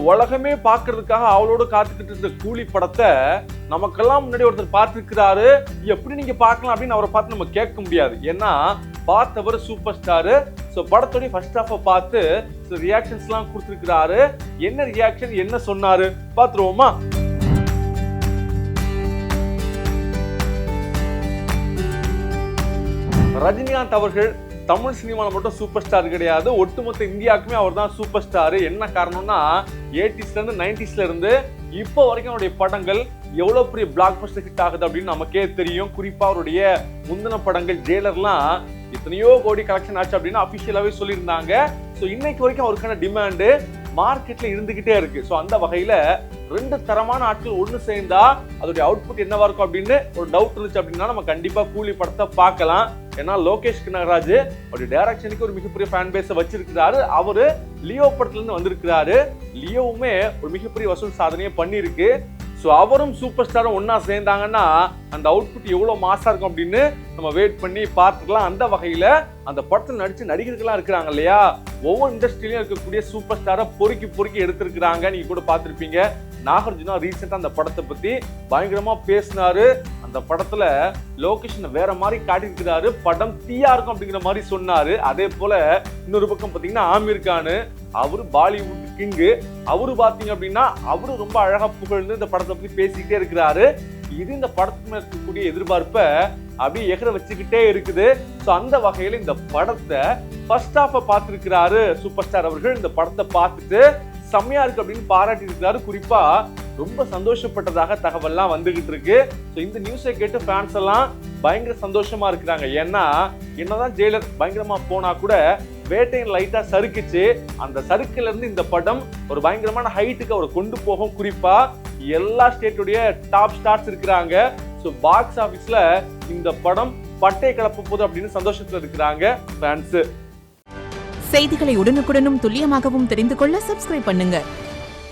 உலகமே பாக்குறதுக்காக அவளோட காத்துக்கிட்டு இருந்த கூலி படத்தை நமக்கெல்லாம் முன்னாடி ஒருத்தர் பார்த்திருக்கிறாரு, எப்படி நீங்க பார்க்கலாம் அப்படின்னு அவரை பார்த்து நம்ம கேட்க முடியாது. ஏன்னா பார்த்தவர் சூப்பர் ஸ்டாரு. ஸோ படத்தோடைய ஃபர்ஸ்ட் ஹாஃபை பார்த்து ரியாக்ஷன்ஸ் எல்லாம் கொடுத்துருக்கிறாரு. என்ன ரியாக்ஷன், என்ன சொன்னாரு பார்த்துருவோமா? ரஜினிகாந்த் அவர்கள் தமிழ் சினிமாவில் மட்டும் சூப்பர் ஸ்டார் கிடையாது, ஒட்டுமொத்த இந்தியாவுக்குமே அவர் தான் சூப்பர் ஸ்டார். என்ன காரணம்னா 80s இருந்து 90s இருந்து இப்போ வரைக்கும் அவருடைய படங்கள் எவ்வளவு பெரிய பிளாக் பஸ்டர் ஹிட் ஆகுது அப்படின்னு நமக்கே தெரியும். குறிப்பா அவருடைய முந்தின படங்கள் ஜெயிலர்லாம் எத்தனையோ கோடி கலெக்ஷன் ஆச்சு அப்படின்னு அபிஷியலாவே சொல்லியிருந்தாங்க. ஸோ இன்னைக்கு வரைக்கும் அவருக்கான டிமாண்டு மார்க்கெட்ல இருந்துகிட்டே இருக்கு. ஸோ அந்த வகையில ரெண்டு தரமான ஆட்கள் ஒன்று சேர்ந்தா அதோடைய அவுட்புட் என்னவா இருக்கும் அப்படின்னு ஒரு டவுட் இருந்துச்சு அப்படின்னா நம்ம கண்டிப்பா கூலி படத்தை பார்க்கலாம். ஏன்னா லோகேஷ் கனகராஜ் அவருடைய டைரக்ஷனுக்கு ஒரு மிகப்பெரிய ஃபேன் பேஸை வச்சிருக்கிறாரு. அவரு லியோ படத்துல இருந்து வந்திருக்கிறாரு. லியோவுமே ஒரு மிகப்பெரிய வசூல் சாதனையை பண்ணியிருக்கு. ஸோ அவரும் சூப்பர் ஸ்டாரும் ஒன்னா சேர்ந்தாங்கன்னா அந்த அவுட்புட் எவ்வளவு மாசா இருக்கும் அப்படின்னு நம்ம வெயிட் பண்ணி பார்த்துக்கலாம். அந்த வகையில அந்த படத்தில் நடிச்சு நடிகர்கள்லாம் இருக்கிறாங்க இல்லையா, ஒவ்வொரு இண்டஸ்ட்ரியிலும் இருக்கக்கூடிய சூப்பர் ஸ்டாரை பொறுக்கி எடுத்திருக்கிறாங்க. நீங்க கூட பார்த்திருப்பீங்க. நாகார்ஜுனா ரீசெண்டா அந்த படத்தை பத்தி பயங்கரமா பேசினாரு. அந்த படத்துல லொகேஷன் வேற மாதிரி காட்டியிருக்கிறாரு, படம் தீயா இருக்கும் அப்படிங்கிற மாதிரி சொன்னாரு. அதே போல இன்னொரு பக்கம் பாத்தீங்கன்னா ஆமீர் கான், அவரு பாலிவுட் கிங்கு, அவரு பாத்தீங்க அப்படின்னா அவரு ரொம்ப அழகா புகழ்ந்து இந்த படத்தை பத்தி பேசிக்கிட்டே இருக்கிறாரு. இது இந்த படத்துக்கு இருக்கக்கூடிய எதிர்பார்ப்பை அப்படியே எகர வச்சுக்கிட்டே இருக்குது. ஸோ அந்த வகையில இந்த படத்தை ஃபர்ஸ்ட் ஹாஃபை பார்த்திருக்கிறாரு சூப்பர் ஸ்டார் அவர்கள். இந்த படத்தை பார்த்துட்டு செம்மையா இருக்கு அப்படின்னு பாராட்டி இருக்கிறாரு. குறிப்பா ரொம்ப சந்தோஷப்பட்டதாக தகவல்லாம் வந்துகிட்டு இருக்கு. ஸோ இந்த நியூஸை கேட்டு ஃபேன்ஸ் எல்லாம் பயங்கர சந்தோஷமா இருக்கிறாங்க. ஏன்னா என்னதான் ஜெயிலர் பயங்கரமா போனா கூட வேட்டையின் லைட்டா சறுக்குச்சு. அந்த சறுக்குல இருந்து இந்த படம் ஒரு பயங்கரமான ஹைட்டுக்கு அவரை கொண்டு போகும். குறிப்பா எல்லா ஸ்டேட்டுடைய டாப் ஸ்டார்ஸ் இருக்கிறாங்க. ஸோ பாக்ஸ் ஆபீஸ்ல இந்த படம் பட்டை கிளப்ப போகுது அப்படின்னு சந்தோஷத்துல இருக்கிறாங்க ஃபேன்ஸ். செய்திகளை உடனுக்குடனும் துல்லியமாகவும் தெரிந்து கொள்ள சப்ஸ்கிரைப் பண்ணுங்க.